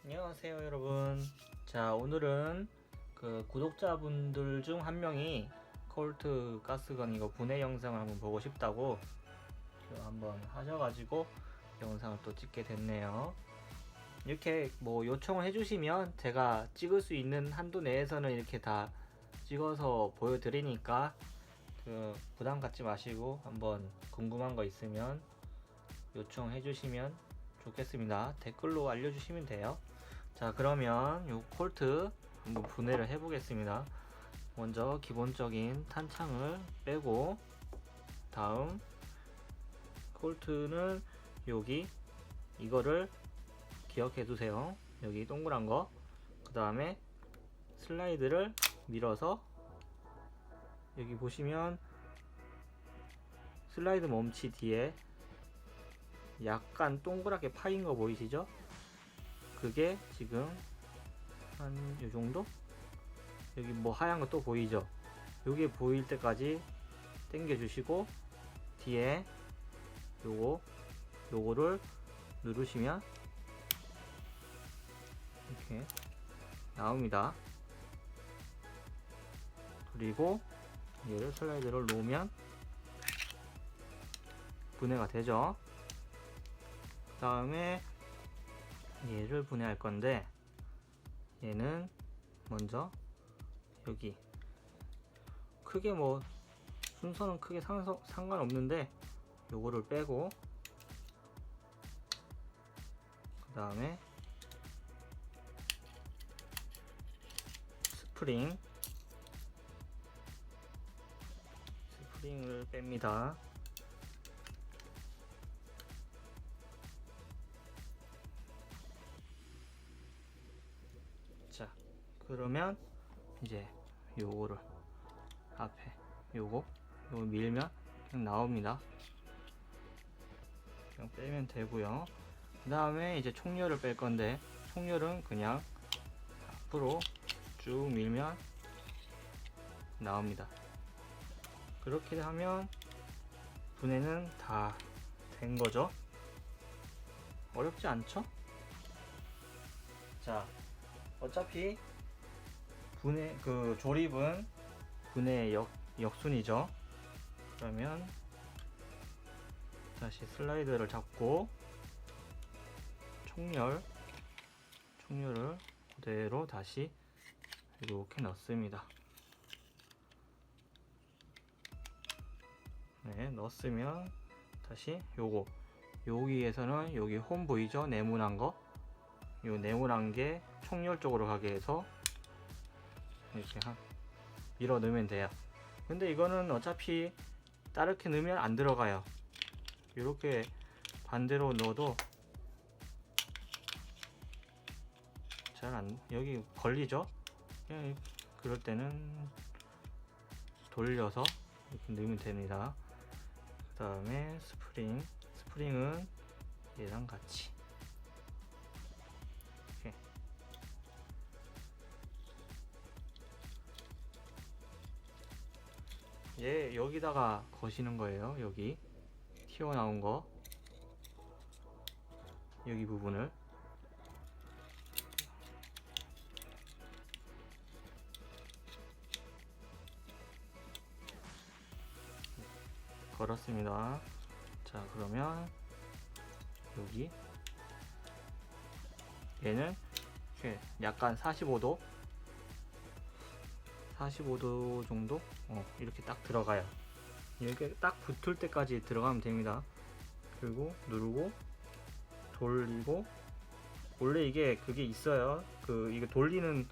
안녕하세요 여러분. 자, 오늘은 그 구독자분들 중 한 명이 콜트 가스건 이거 분해 영상을 한번 보고 싶다고 한번 하셔가지고 영상을 또 찍게 됐네요. 이렇게 뭐 요청을 해주시면 제가 찍을 수 있는 한도 내에서는 이렇게 다 찍어서 보여드리니까 그 부담 갖지 마시고 한번 궁금한 거 있으면 요청해 주시면 좋겠습니다. 댓글로 알려주시면 돼요. 자, 그러면 요 콜트 한번 분해를 해 보겠습니다. 먼저 기본적인 탄창을 빼고, 다음 콜트는 여기 이거를 기억해 두세요. 여기 동그란 거, 그 다음에 슬라이드를 밀어서 여기 보시면 슬라이드 멈치 뒤에 약간 동그랗게 파인 거 보이시죠? 그게 지금 한 요정도? 여기 뭐 하얀 거 또 보이죠? 요게 보일 때까지 당겨 주시고, 뒤에 요거를 누르시면 이렇게 나옵니다. 그리고 얘를 슬라이드를 놓으면 분해가 되죠. 그 다음에 얘를 분해할 건데, 얘는 먼저 여기 크게 뭐 순서는 크게 상관없는데 요거를 빼고, 그 다음에 스프링을 뺍니다. 자, 그러면 이제 요거를 앞에 요거 밀면 그냥 나옵니다. 그냥 빼면 되고요. 그 다음에 이제 총열을 뺄 건데, 총열은 그냥 앞으로 쭉 밀면 나옵니다. 그렇게 하면 분해는 다 된 거죠. 어렵지 않죠? 자, 어차피 분해 조립은 분해 역순이죠. 그러면 다시 슬라이드를 잡고 총열을 그대로 다시 이렇게 넣습니다. 네, 넣었으면 다시 여기에서는 여기 홈 보이죠? 네모난 거, 요 네모난 게 총열 쪽으로 가게 해서 이렇게 밀어 넣으면 돼요. 근데 이거는 어차피 따르게 넣으면 안 들어가요. 이렇게 반대로 넣어도 여기 걸리죠? 그냥 그럴 때는 돌려서 이렇게 넣으면 됩니다. 그 다음에 스프링은 얘랑 같이 이렇게. 얘 여기다가 거시는 거예요. 여기 튀어나온 거, 여기 부분을 걸었습니다. 자, 그러면 여기 얘는 이렇게 약간 45도 정도 이렇게 딱 들어가요. 이렇게 딱 붙을 때까지 들어가면 됩니다. 그리고 누르고 돌리고, 원래 이게 그게 있어요. 이게 돌리는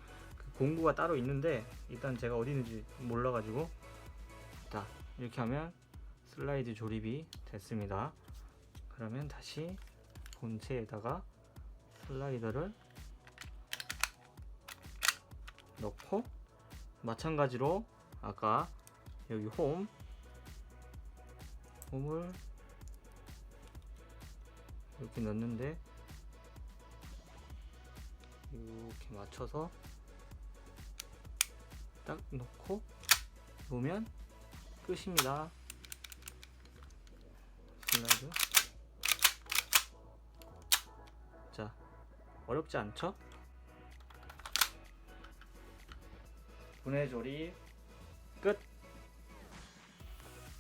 공구가 따로 있는데 일단 제가 어디 있는지 몰라가지고 딱 이렇게 하면 슬라이드 조립이 됐습니다. 그러면 다시 본체에다가 슬라이더를 넣고, 마찬가지로 아까 여기 홈을 이렇게 넣는데 이렇게 맞춰서 딱 넣고 놓으면 끝입니다. 슬라이드. 자, 어렵지 않죠? 분해 조립 끝!